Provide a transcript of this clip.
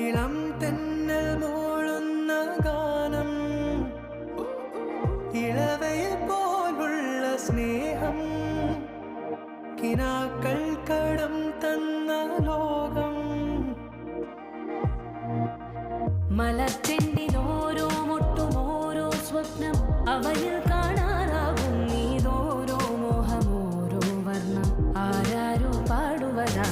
ഇളം തെന്നൽ മൂളുന്ന ഗാനം, ഇളവയെ പോലുള്ള സ്നേഹം, കിനാക്കൾ കടം തന്ന ലോകം. മലർച്ചെണ്ടിൽ ഓരോ മുട്ടും ഓരോ സ്വപ്നം, അവയിൽ കാണാനാകും നീതോരോ മോഹം, ഓരോ വർണ്ണം ആരാരോ പാടുവതാ.